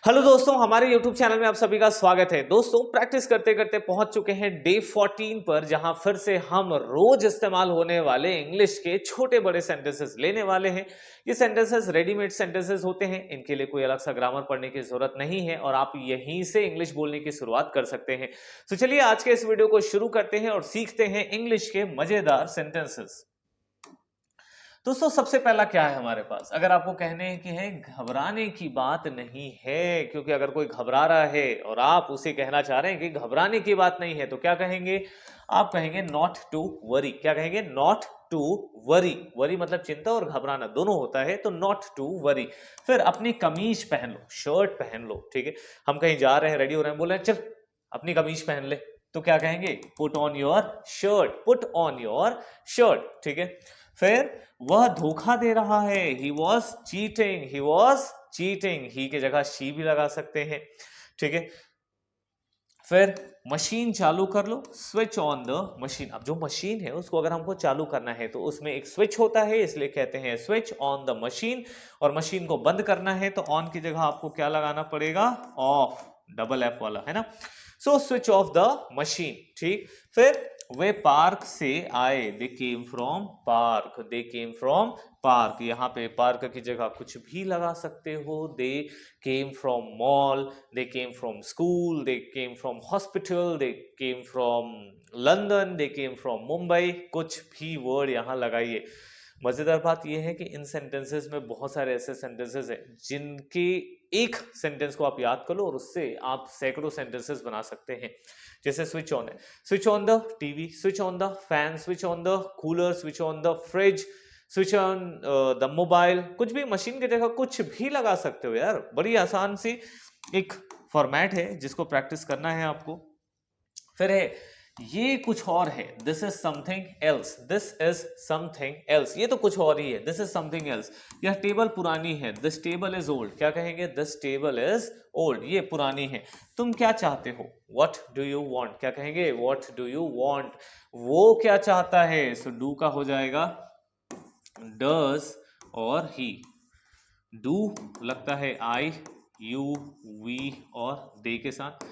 Hello दोस्तों, हमारे YouTube channel में आप सभी का स्वागत है। दोस्तों, प्रैक्टिस करते करते पहुंच चुके हैं डे 14 पर, जहां फिर से हम रोज इस्तेमाल होने वाले इंग्लिश के छोटे बड़े सेंटेंसेस लेने वाले हैं। ये सेंटेंसेस रेडीमेड सेंटेंसेस होते हैं, इनके लिए कोई अलग सा ग्रामर पढ़ने की जरूरत नहीं है और आप यहीं से इंग्लिश बोलने की शुरुआत कर सकते हैं। तो चलिए आज के इस वीडियो को शुरू करते हैं और सीखते हैं इंग्लिश के मजेदार सेंटेंसेस। दोस्तों, सबसे पहला क्या है हमारे पास? अगर आपको कहने की है, घबराने की बात नहीं है, क्योंकि अगर कोई घबरा रहा है और आप उसे कहना चाह रहे हैं कि घबराने की बात नहीं है, तो क्या कहेंगे? आप कहेंगे नॉट टू वरी। क्या कहेंगे? Not to worry. वरी मतलब चिंता और घबराना दोनों होता है, तो नॉट टू वरी। फिर अपनी कमीज पहन लो, शर्ट पहन लो। ठीक है, हम कहीं जा रहे हैं, रेडी हो रहे हैं, बोल रहे हैं चल अपनी कमीज पहन ले, तो क्या कहेंगे? Put on your shirt. Put on your shirt. ठीक है, फिर वह धोखा दे रहा है, he was cheating. He was cheating, he की जगह शी भी लगा सकते हैं। ठीक है, फिर मशीन चालू कर लो, स्विच ऑन द मशीन। अब जो मशीन है उसको अगर हमको चालू करना है तो उसमें एक स्विच होता है, इसलिए कहते हैं स्विच ऑन द मशीन। और मशीन को बंद करना है तो ऑन की जगह आपको क्या लगाना पड़ेगा? ऑफ, डबल एफ वाला, है ना। So switch off the machine. ठीक, फिर वे पार्क से आए, they came from park. They came from park, यहाँ पे पार्क की जगह कुछ भी लगा सकते हो। They came from mall, they came from school, they came from hospital, they came from London, they came from Mumbai। कुछ भी वर्ड यहाँ लगाइए। मजेदार बात यह है कि इन सेंटेंसेस में बहुत सारे ऐसे सेंटेंसेस हैं जिनके एक सेंटेंस को आप याद कर लो और उससे आप सैकड़ों सेंटेंसेस बना सकते हैं। जैसे स्विच ऑन है, switch on the TV, switch on the fan, switch on the cooler, switch on the fridge, switch on the mobile. कुछ भी, मशीन की जगह कुछ भी लगा सकते हो यार। बड़ी आसान सी एक फॉर्मेट है जिसको प्रैक्टिस करना है आपको। फिर है ये कुछ और है, this is something else. This is something else, ये तो कुछ और ही है, दिस इज समथिंग एल्स। यह टेबल पुरानी है, दिस टेबल इज ओल्ड। क्या कहेंगे? दिस टेबल इज ओल्ड, ये पुरानी है। तुम क्या चाहते हो? What do you want. क्या कहेंगे? What do you want. वो क्या चाहता है, सो डू का हो जाएगा डज और ही। डू लगता है आई, यू, वी और दे के साथ।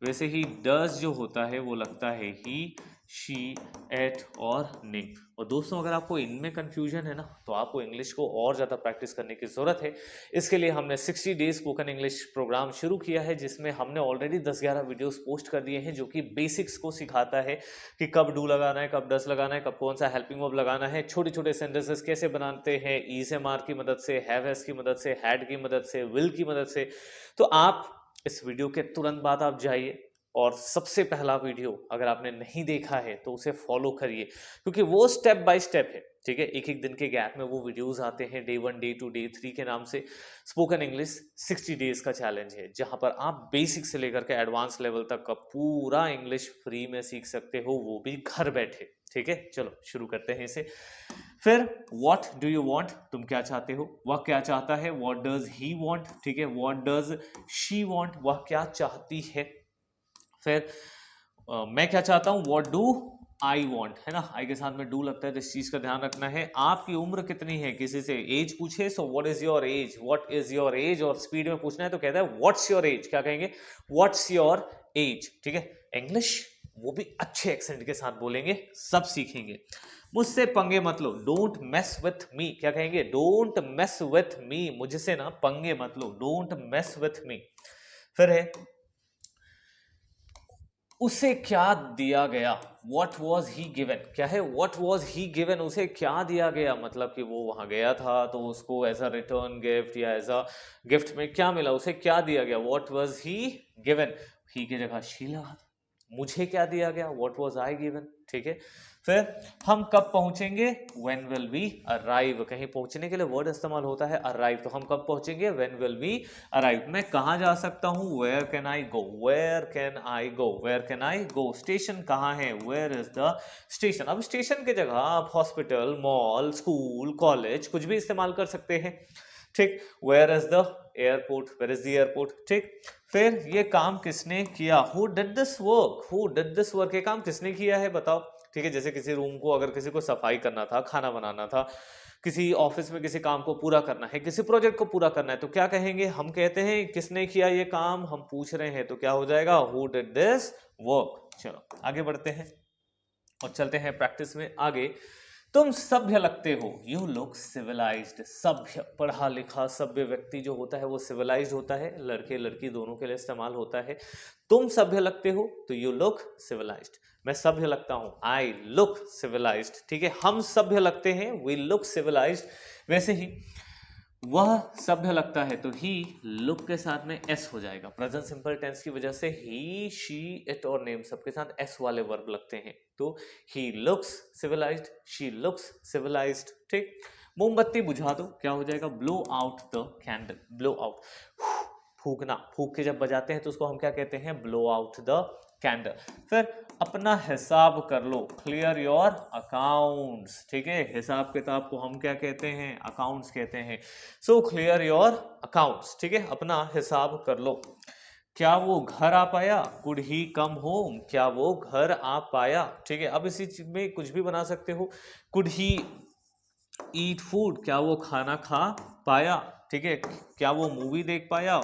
वैसे ही डज जो होता है वो लगता है ही, शी, एट और ने। और दोस्तों, अगर आपको इनमें कंफ्यूजन है ना, तो आपको इंग्लिश को और ज़्यादा प्रैक्टिस करने की ज़रूरत है। इसके लिए हमने 60 डेज स्पोकन इंग्लिश प्रोग्राम शुरू किया है, जिसमें हमने ऑलरेडी 10-11 वीडियोस पोस्ट कर दिए हैं, जो कि बेसिक्स को सिखाता है कि कब डू लगाना है, कब डस लगाना है, कब कौन सा हेल्पिंग वर्ब लगाना है, छोटे छोटे सेंटेंसेस कैसे बनाते हैं, इज एम आर की मदद से, हैव हैज की मदद से, हैड की मदद से, विल की मदद से। तो आप इस वीडियो के तुरंत बाद आप जाइए और सबसे पहला वीडियो अगर आपने नहीं देखा है तो उसे फॉलो करिए, क्योंकि वो स्टेप बाय स्टेप है। ठीक है, एक एक दिन के गैप में वो वीडियोस आते हैं, डे 1, डे 2, डे 3 के नाम से। स्पोकन इंग्लिश 60 डेज का चैलेंज है, जहां पर आप बेसिक से लेकर के एडवांस लेवल तक का पूरा इंग्लिश फ्री में सीख सकते हो, वो भी घर बैठे। ठीक है, चलो शुरू करते हैं इसे। फिर व्हाट डू यू वांट, तुम क्या चाहते हो। वह क्या चाहता है, व्हाट डज ही वांट। ठीक है, व्हाट डज शी वांट, वह क्या चाहती है। फिर मैं क्या चाहता हूं, व्हाट डू आई वॉन्ट, है ना। आई के साथ में डू लगता है, तो इस चीज का ध्यान रखना है। आपकी उम्र कितनी है, किसी से एज पूछे, so what is your age, what is your age. और स्पीड में पूछना है तो कहता है व्हाट्स योर एज। क्या कहेंगे? What's your age. ठीक है, इंग्लिश वो भी अच्छे एक्सेंट के साथ बोलेंगे, सब सीखेंगे। मुझसे पंगे मत लो, डोंट मेस विथ मी। क्या कहेंगे? डोंट मेस विथ मी, मुझसे ना पंगे मत लो, डोंट मेस विथ मी। फिर है उसे क्या दिया गया, वॉट वॉज ही गिवन। क्या है? वॉट वॉज ही गिवन, उसे क्या दिया गया, मतलब कि वो वहां गया था तो उसको एज अ रिटर्न गिफ्ट या एज अ गिफ्ट में क्या मिला, उसे क्या दिया गया। वॉट वॉज ही गिवन, ही की जगह शी लगा। मुझे क्या दिया गया, वॉट वॉज आई गिवन। ठीक है, फिर हम कब पहुंचेंगे, व्हेन विल वी अराइव। कहीं पहुंचने के लिए वर्ड इस्तेमाल होता है अराइव, तो हम कब पहुंचेंगे, व्हेन विल वी अराइव। मैं कहां जा सकता हूं, where can I go, where can I go, where can I go. Station कहां है, वेयर इज द स्टेशन। अब स्टेशन की जगह आप हॉस्पिटल, मॉल, स्कूल, कॉलेज कुछ भी इस्तेमाल कर सकते हैं। ठीक, where is the airport, where is the airport. ठीक, फिर ये काम किसने किया, who did this work, who did this work, ये काम किसने किया है बताओ। ठीक है, जैसे किसी रूम को अगर किसी को सफाई करना था, खाना बनाना था, किसी ऑफिस में किसी काम को पूरा करना है, किसी प्रोजेक्ट को पूरा करना है, तो क्या कहेंगे? हम कहते हैं किसने किया ये काम, हम पूछ रहे हैं, तो क्या हो जाएगा? Who did this work. चलो आगे बढ़ते हैं और चलते हैं प्रैक्टिस में आगे। तुम सभ्य लगते हो, यू लुक सिविलाइज्ड। सभ्य, पढ़ा लिखा सभ्य व्यक्ति जो होता है वो सिविलाइज्ड होता है, लड़के लड़की दोनों के लिए इस्तेमाल होता है। तुम सभ्य लगते हो तो यू लुक सिविलाइज्ड। मैं सभ्य लगता हूं, आई लुक सिविलाइज्ड। ठीक है, हम सभ्य लगते हैं, वी लुक सिविलाइज्ड। वैसे ही वह सभ्य लगता है तो ही लुक के साथ में एस हो जाएगा। प्रेजेंट सिंपल टेंस की वजह से ही, शी, इट और नेम सबके साथ एस वाले वर्ब लगते हैं, तो he looks civilised, she looks civilised. ठीक, मोमबत्ती बुझा दो, क्या हो जाएगा? Blow out the candle. Blow out, फूकना, फूक के जब बजाते हैं तो उसको हम क्या कहते हैं? Blow out the candle. फिर अपना हिसाब कर लो, क्लियर योर अकाउंट्स। ठीक है, हिसाब किताब को हम क्या कहते हैं? अकाउंट्स कहते हैं। So clear your accounts. ठीक है, अपना हिसाब कर लो। क्या वो घर आ पाया? Could he come home? क्या वो घर आ पाया? ठीक है, अब इसी चीज में कुछ भी बना सकते हो। Could he eat food? क्या वो खाना खा पाया? ठीक है, क्या वो मूवी देख पाया?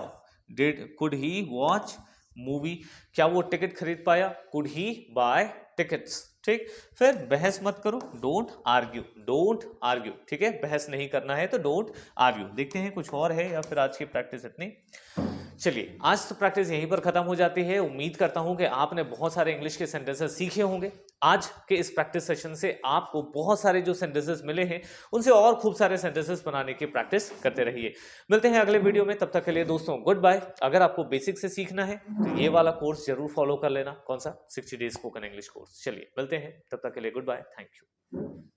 Could he watch movie? क्या वो टिकट खरीद पाया? Could he buy tickets? ठीक, फिर बहस मत करो, डोंट आर्ग्यू। डोंट आर्ग्यू, ठीक है, बहस नहीं करना है तो डोंट आर्ग्यू। देखते हैं कुछ और है या फिर आज की प्रैक्टिस इतनी। चलिए, आज तो प्रैक्टिस यहीं पर खत्म हो जाती है। उम्मीद करता हूं कि आपने बहुत सारे इंग्लिश के सेंटेंसेस सीखे होंगे। आज के इस प्रैक्टिस सेशन से आपको बहुत सारे जो सेंटेंसेस मिले हैं उनसे और खूब सारे सेंटेंसेस बनाने की प्रैक्टिस करते रहिए। मिलते हैं अगले वीडियो में, तब तक के लिए दोस्तों गुड बाय। अगर आपको बेसिक से सीखना है तो ये वाला कोर्स जरूर फॉलो कर लेना। कौन सा? 60 डेज स्पोकन इंग्लिश कोर्स। चलिए मिलते हैं, तब तक के लिए गुड बाय, थैंक यू।